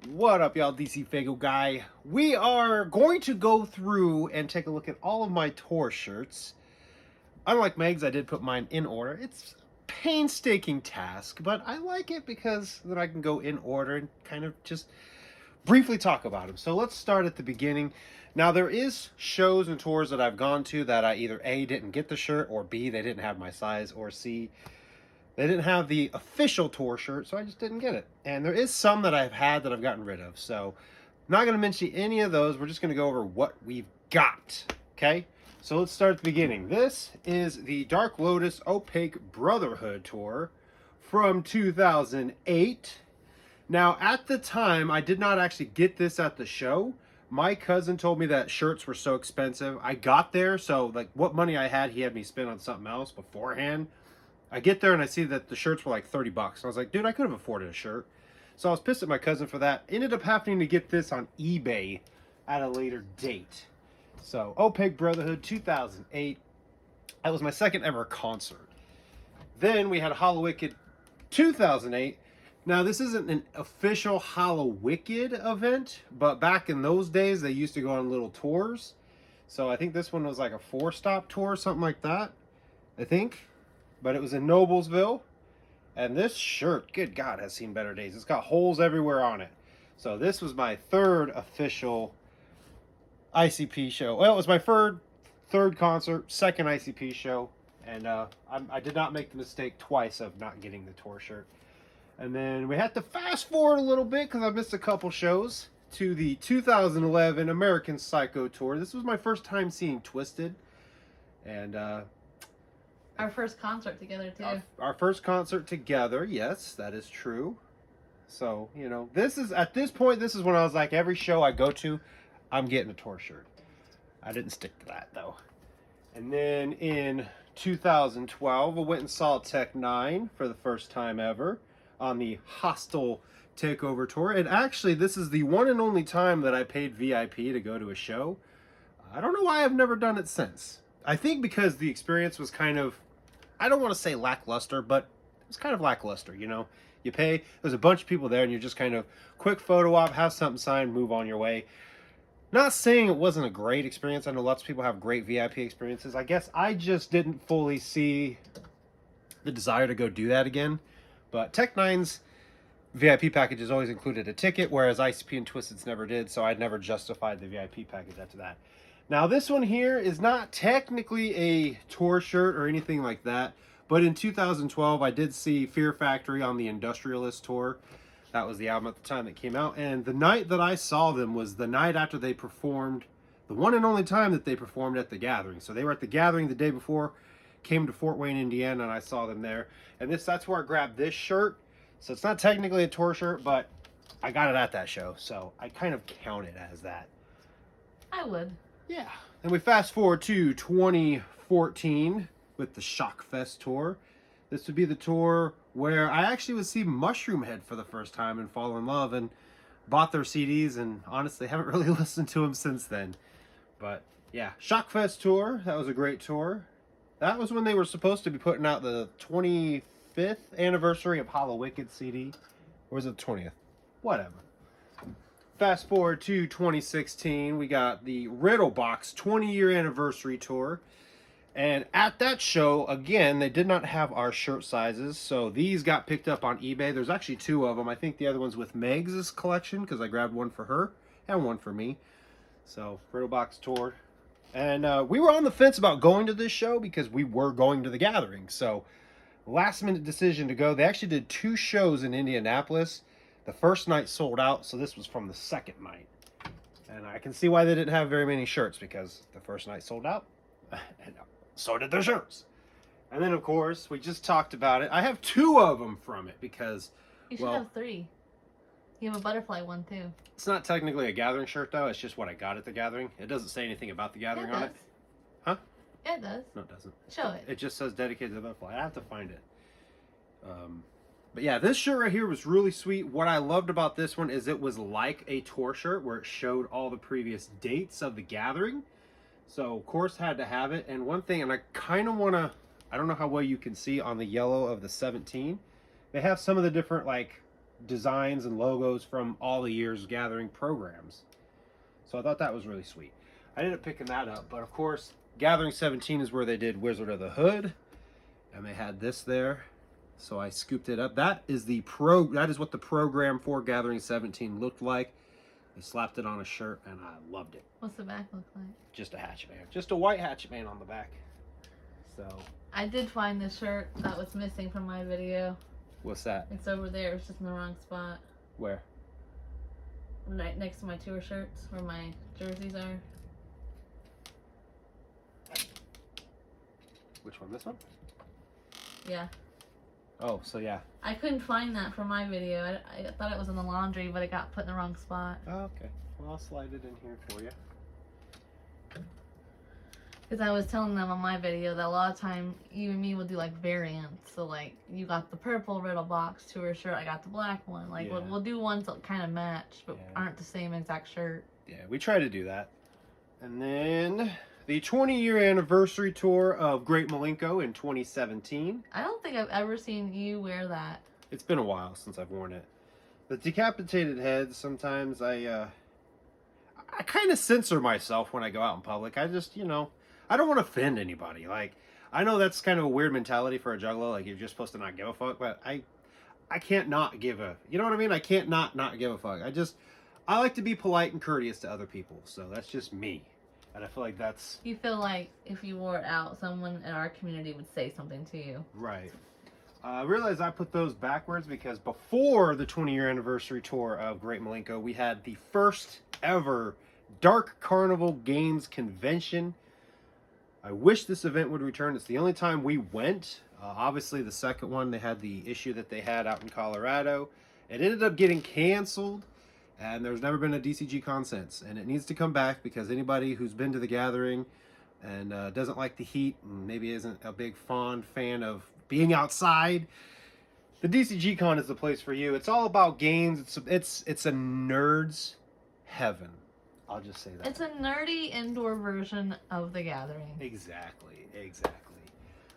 What up, y'all? DCFAYGOGUY. We are going to go through and take a look at all of my tour shirts. Unlike Meg's, I did put mine in order. It's a painstaking task, but I like it because then I can go in order and kind of just briefly talk about them. So let's start at the beginning. Now, there is shows and tours that I've gone to that I either A, didn't get the shirt, or B, they didn't have my size, or C, they didn't have the official tour shirt, so I just didn't get it. And there is some that I've had that I've gotten rid of. So I'm not going to mention any of those. We're just going to go over what we've got. Okay? So let's start at the beginning. This is the Dark Lotus Opaque Brotherhood tour from 2008. Now, at the time, I did not actually get this at the show. My cousin told me that shirts were so expensive. I got there, so like what money I had, he had me spend on something else beforehand. I get there and I see that the shirts were like 30 bucks. I was like, dude, I could have afforded a shirt. So I was pissed at my cousin for that. Ended up having to get this on eBay at a later date. So, Opaque Brotherhood 2008. That was my second ever concert. Then we had Hallowicked 2008. Now, this isn't an official Hallowicked event, but back in those days, they used to go on little tours. So I think this one was like a 4-stop tour, something like that. I think. But it was in Noblesville. And this shirt, good God, has seen better days. It's got holes everywhere on it. So this was my third official ICP show. Well, it was my third concert, second ICP show. And I did not make the mistake twice of not getting the tour shirt. And then we had to fast forward a little bit because I missed a couple shows to the 2011 American Psycho Tour. This was my first time seeing Twisted. And our first concert together, too. Our first concert together, yes, that is true. So, you know, at this point, this is when I was like, every show I go to, I'm getting a tour shirt. I didn't stick to that, though. And then in 2012, I went and saw Tech 9 for the first time ever on the Hostile Takeover Tour. And actually, this is the one and only time that I paid VIP to go to a show. I don't know why I've never done it since. I think because the experience was kind of, I don't want to say lackluster, but it was kind of lackluster, you know. You pay, there's a bunch of people there, and you're just kind of quick photo op, have something signed, move on your way. Not saying it wasn't a great experience. I know lots of people have great VIP experiences. I guess I just didn't fully see the desire to go do that again. But Tech 9's VIP packages always included a ticket, whereas ICP and Twisted's never did, so I'd never justified the VIP package after that. Now, this one here is not technically a tour shirt or anything like that, but in 2012, I did see Fear Factory on the Industrialist tour. That was the album at the time that came out, and the night that I saw them was the night after they performed, the one and only time that they performed at the Gathering. So they were at the Gathering the day before, came to Fort Wayne, Indiana, and I saw them there. And that's where I grabbed this shirt. So it's not technically a tour shirt, but I got it at that show, so I kind of count it as that. I would. Yeah. And we fast forward to 2014 with the Shockfest tour. This would be the tour where I actually would see Mushroom Head for the first time and fall in love and bought their CDs and honestly haven't really listened to them since then. But yeah, Shockfest tour. That was a great tour. That was when they were supposed to be putting out the 25th anniversary of Hallowicked CD. Or was it the 20th? Whatever. Fast forward to 2016, we got the Riddle Box 20-year anniversary tour. And at that show, again, they did not have our shirt sizes, so these got picked up on eBay. There's actually 2 of them. I think the other one's with Meg's collection, because I grabbed one for her and one for me. So, Riddle Box tour. And we were on the fence about going to this show because we were going to the Gathering. So, last-minute decision to go. They actually did 2 shows in Indianapolis. The first night sold out, so this was from the second night. And I can see why they didn't have very many shirts, because the first night sold out, and so did their shirts. And then, of course, we just talked about it. I have 2 of them from it, because, You should have 3. You have a butterfly one, too. It's not technically a Gathering shirt, though. It's just what I got at the Gathering. It doesn't say anything about the Gathering on it. Huh? Yeah, it does. No, it doesn't. Show it. It just says dedicated to the butterfly. I have to find it. But yeah, this shirt right here was really sweet. What I loved about this one is it was like a tour shirt where it showed all the previous dates of the Gathering. So, of course, had to have it. And one thing, and I kind of want to, I don't know how well you can see on the yellow of the 17. They have some of the different, like, designs and logos from all the year's Gathering programs. So I thought that was really sweet. I ended up picking that up, but of course, Gathering 17 is where they did Wizard of the Hood, and they had this there. So I scooped it up. That is what the program for Gathering 17 looked like. I slapped it on a shirt and I loved it. What's the back look like? Just a Hatchet Man. Just a white Hatchet Man on the back. So I did find the shirt that was missing from my video. what's that? It's over there. It's just in the wrong spot. Where? Right next to my tour shirts where my jerseys are. Which one? This one? Yeah. Oh, so yeah. I couldn't find that for my video. I thought it was in the laundry, but it got put in the wrong spot. Oh, okay. Well, I'll slide it in here for you. Because I was telling them on my video that a lot of time you and me will do like variants. So like you got the purple Riddle Box tour shirt, I got the black one. Like Yeah. we'll do ones that kind of match but Yeah. aren't the same exact shirt. Yeah, we try to do that. And then the 20-year anniversary tour of Great Malenko in 2017. I don't think I've ever seen you wear that. It's been a while since I've worn it. The decapitated heads, sometimes I kind of censor myself when I go out in public. I just, I don't want to offend anybody. Like, I know that's kind of a weird mentality for a juggalo. Like, you're just supposed to not give a fuck. But I can't not give a, you know what I mean? I can't not give a fuck. I like to be polite and courteous to other people. So that's just me. And I feel like that's... You feel like if you wore it out, someone in our community would say something to you. Right. I realized I put those backwards because before the 20-year anniversary tour of Great Malenko, we had the first ever Dark Carnival Games convention. I wish this event would return. It's the only time we went. Obviously, the second one, they had the issue that they had out in Colorado. It ended up getting canceled, and there's never been a DCG Con since. And it needs to come back because anybody who's been to the gathering and doesn't like the heat and maybe isn't a big fond fan of being outside, the DCG Con is the place for you. It's all about games. It's a nerd's heaven. I'll just say that. It's a nerdy indoor version of the gathering. Exactly.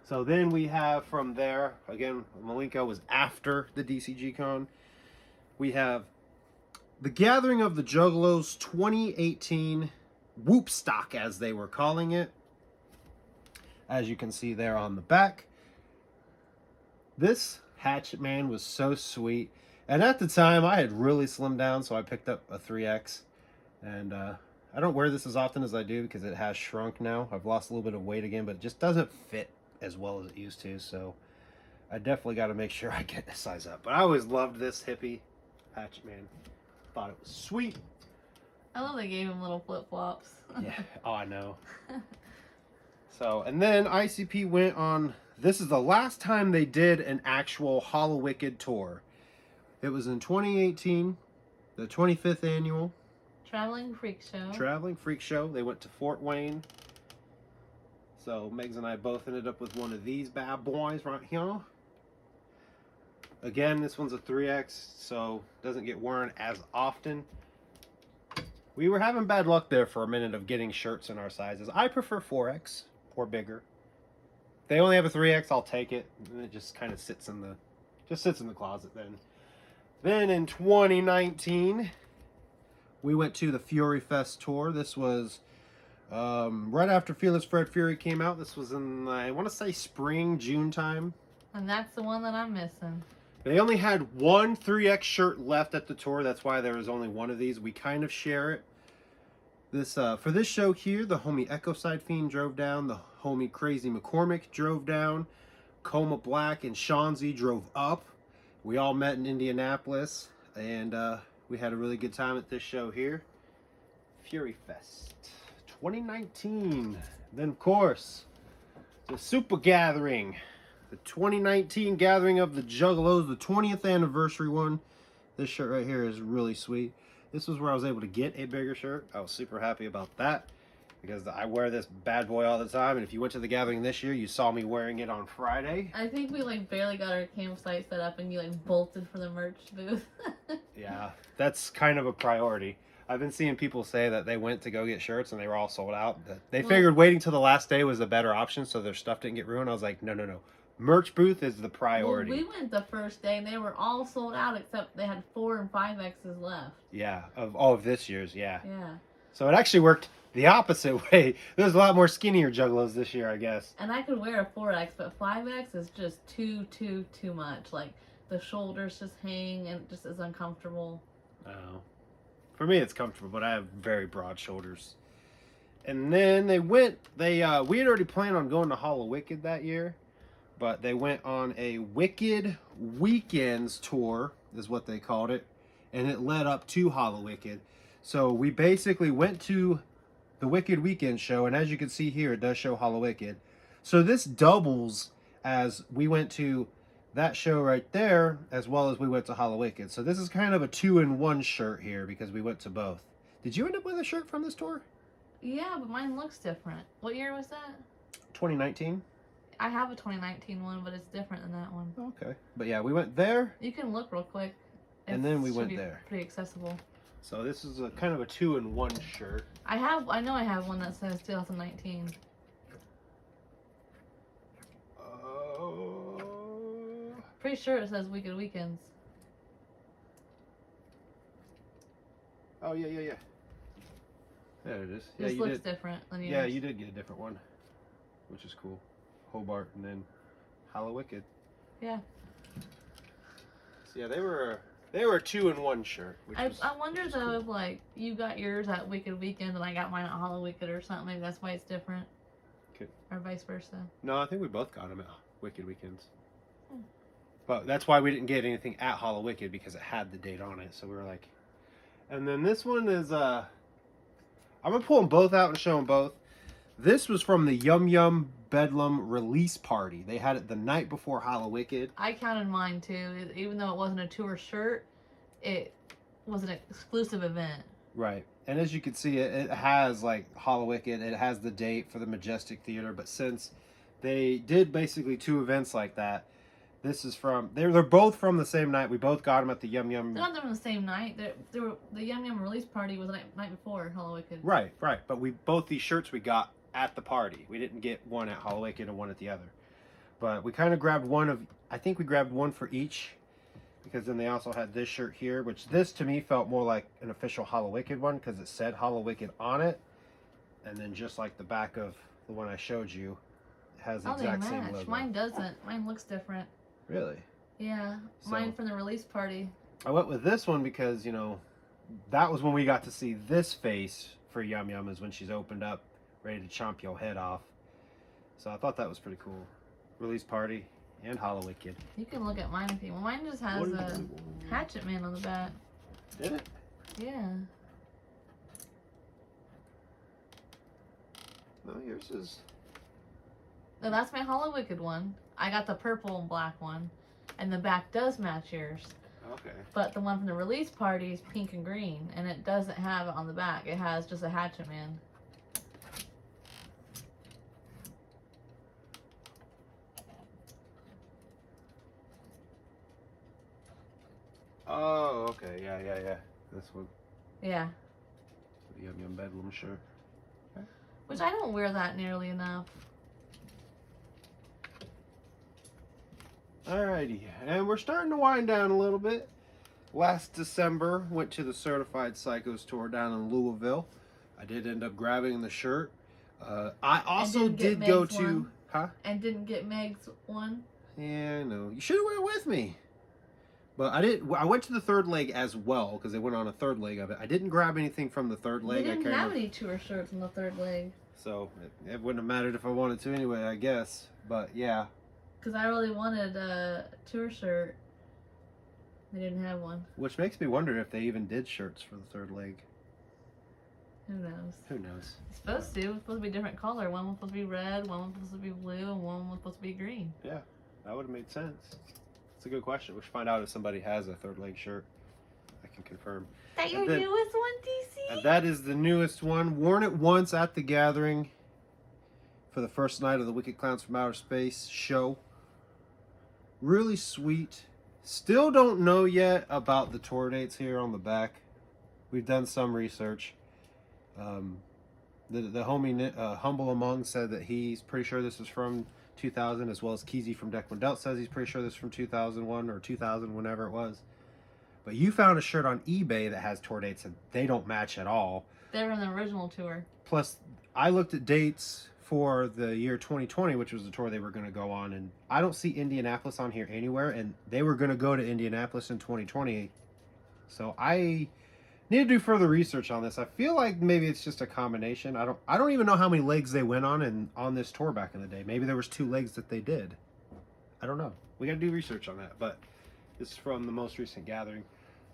So then we have from there, again, Malenko was after the DCG Con. We have the Gathering of the Juggalos 2018 Whoop Stock, as they were calling it. As you can see there on the back. This Hatchet Man was so sweet. And at the time, I had really slimmed down, so I picked up a 3X. And I don't wear this as often as I do because it has shrunk now. I've lost a little bit of weight again, but it just doesn't fit as well as it used to. So I definitely got to make sure I get a size up. But I always loved this hippie Hatchet Man. Thought it was sweet. I love they gave him little flip-flops. Yeah. Oh, I know. So, and then ICP went on... This is the last time they did an actual Hollow Wicked tour. It was in 2018, the 25th annual. Traveling Freak Show. Traveling Freak Show. They went to Fort Wayne. So Megs and I both ended up with one of these bad boys right here. Again, this one's a 3X, so doesn't get worn as often. We were having bad luck there for a minute of getting shirts in our sizes. I prefer 4X or bigger. If they only have a 3X, I'll take it. And it just kind of sits in the closet then. Then in 2019, we went to the Fury Fest tour. This was right after Fearless Fred Fury came out. This was in, I want to say, spring, June time. And that's the one that I'm missing. They only had one 3X shirt left at the tour. That's why there was only one of these. We kind of share it. This for this show here, the homie Echo Side Fiend drove down. The homie Crazy McCormick drove down. Coma Black and Shanzi drove up. We all met in Indianapolis. And we had a really good time at this show here. Fury Fest 2019. Then, of course, the Super Gathering. The 2019 Gathering of the Juggalos, the 20th anniversary one. This shirt right here is really sweet. This was where I was able to get a bigger shirt. I was super happy about that because I wear this bad boy all the time. And if you went to the gathering this year, you saw me wearing it on Friday. I think we like barely got our campsite set up and you like bolted for the merch booth. Yeah, that's kind of a priority. I've been seeing people say that they went to go get shirts and they were all sold out. They figured waiting till the last day was a better option so their stuff didn't get ruined. I was like, no. merch booth is the Well, priority. we went the first day and they were all sold out except they had 4 and 5Xs left. Yeah, of all of this year's, yeah. Yeah. So it actually worked the opposite way. There's a lot more skinnier juggalos this year, I guess. And I could wear a 4X, but 5X is just too much. Like, the shoulders just hang and it just is uncomfortable. Oh. For me, it's comfortable, but I have very broad shoulders. And then we had already planned on going to Hall of Wicked that year, but they went on a Wicked Weekends tour, is what they called it, and it led up to Hall of Wicked. So we basically went to the Wicked Weekend show, and as you can see here, it does show Hall of Wicked. So this doubles as we went to that show right there, as well as we went to Hall of Wicked. So this is kind of a 2-in-1 shirt here because we went to both. Did you end up with a shirt from this tour? Yeah, but mine looks different. What year was that? 2019. I have a 2019 one, but it's different than that one. Okay. But yeah, we went there. You can look real quick. And then we should went be there. Pretty accessible. So this is a kind of a 2-in-1 shirt. I know I have one that says 2019. Pretty sure it says Wicked Weekends. Oh yeah. There it is. Yeah, This you looks did. different than yours. Yeah, you did get a different one, which is cool. Hobart and then Hall of Wicked. Yeah. So yeah, they were a 2-in-1 shirt. Which I wonder was though cool. if like you got yours at Wicked Weekend and I got mine at Hollow Wicked or something. Maybe that's why it's different. Okay. Or vice versa. No, I think we both got them at Wicked Weekends. But that's why we didn't get anything at Hall of Wicked, because it had the date on it. So we were like, and then this one is I'm gonna pull them both out and show them both. This was from the Yum Yum Bedlam release party. They had it the night before Hall of Wicked. I counted mine too. Even though it wasn't a tour shirt, it was an exclusive event. Right. And as you can see, it has like Hall of Wicked. It has the date for the Majestic Theater. But since they did basically 2 events like that, this is from they're both from the same night. We both got them at the Yum Yum. They're not from the same night. The Yum Yum release party was the night before Hollow Wicked. Right. But both these shirts we got at the party. We didn't get one at Hall of Wicked and one at the other. But we kind of grabbed I think we grabbed one for each, because then they also had this shirt here, which this to me felt more like an official Hall of Wicked one because it said Hall of Wicked on it. And then just like the back of the one I showed you, it has the exact they same match. logo. Mine doesn't. Mine looks different. Really? Yeah. So- Mine from the release party. I went with this one because, that was when we got to see this face for Yum Yum, is when she's opened up, ready to chomp your head off. So I thought that was pretty cool. Release party and Hall of Wicked. You can look at mine if you want. Mine just has a Hatchet Man on the back. Did it? Yeah. No, yours is... No, that's my Hollow Wicked one. I got the purple and black one. And the back does match yours. Okay. But the one from the release party is pink and green. And it doesn't have it on the back. It has just a Hatchet Man. Oh, okay. Yeah. This one. Yeah. The Yum Yum Bedlam shirt. Which I don't wear that nearly enough. Alrighty, and we're starting to wind down a little bit. Last December, went to the Certified Psychos tour down in Louisville. I did end up grabbing the shirt. I also did go Meg's to... one. Huh? And didn't get Meg's one. Yeah, I know. You should have went with me. But I went to the third leg as well, because they went on a third leg of it. I didn't grab anything from the third leg. We didn't have any tour shirts on the third leg. So, it wouldn't have mattered if I wanted to anyway, I guess. But, yeah. Because I really wanted a tour shirt. They didn't have one. Which makes me wonder if they even did shirts for the third leg. Who knows? Who knows? It's supposed to. It's supposed to be different color. One was supposed to be red, one was supposed to be blue, and one was supposed to be green. Yeah, that would have made sense. It's a good question. We should find out if somebody has a third leg shirt. I can confirm. That your And then- newest one, DC? And that is the newest one. Worn it once at the gathering for the first night of the Wicked Clowns from Outer Space show. Really sweet. Still don't know yet about the tour dates here on the back. We've done some research. The homie Humble Among said that he's pretty sure this is from 2000, as well as Keezy from Deck When Dealt says he's pretty sure this is from 2001 or 2000, whenever it was. But you found a shirt on eBay that has tour dates and they don't match at all. They were in the original tour. Plus, I looked at dates for the year 2020, which was the tour they were going to go on, and I don't see Indianapolis on here anywhere, and they were going to go to Indianapolis in 2020. So I need to do further research on this. I feel like maybe it's just a combination. I don't even know how many legs they went on this tour back in the day. Maybe there was 2 legs that they did. I don't know. We got to do research on that, but this is from the most recent gathering,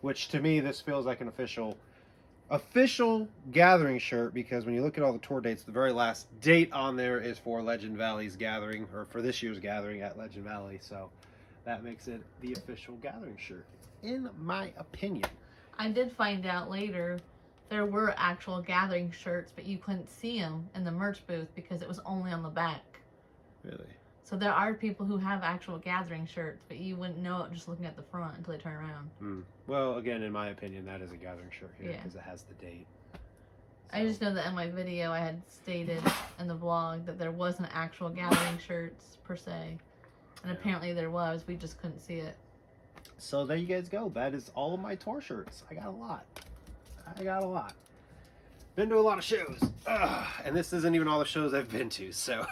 which to me this feels like an official gathering shirt, because when you look at all the tour dates, the very last date on there is for Legend Valley's gathering, or for this year's gathering at Legend Valley. So that makes it the official gathering shirt, in my opinion. I did find out later there were actual gathering shirts, but you couldn't see them in the merch booth because it was only on the back. Really? So there are people who have actual gathering shirts, but you wouldn't know it just looking at the front until they turn around. Well, again, in my opinion, that is a gathering shirt here, Yeah. because it has the date. I just know that in my video I had stated in the vlog that there wasn't actual gathering shirts per se. And apparently there was, we just couldn't see it. So there you guys go. That is all of my tour shirts. I got a lot. Been to a lot of shows. And this isn't even all the shows I've been to, so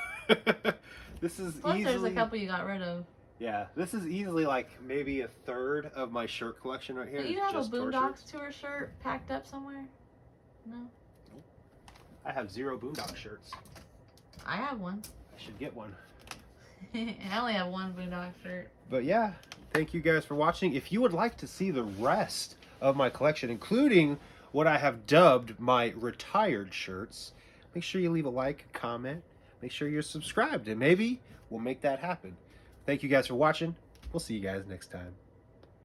this is Plus easily... there's a couple you got rid of. Yeah, this is easily like maybe a third of my shirt collection right here. Do you is have a just tour Boondocks shirts. tour shirt packed up somewhere? No? I have 0 Boondock shirts. I have one. I should get one. I only have one Boondock shirt. But yeah, thank you guys for watching. If you would like to see the rest of my collection, including what I have dubbed my retired shirts, make sure you leave a like, comment, make sure you're subscribed, and maybe we'll make that happen. Thank you guys for watching. We'll see you guys next time.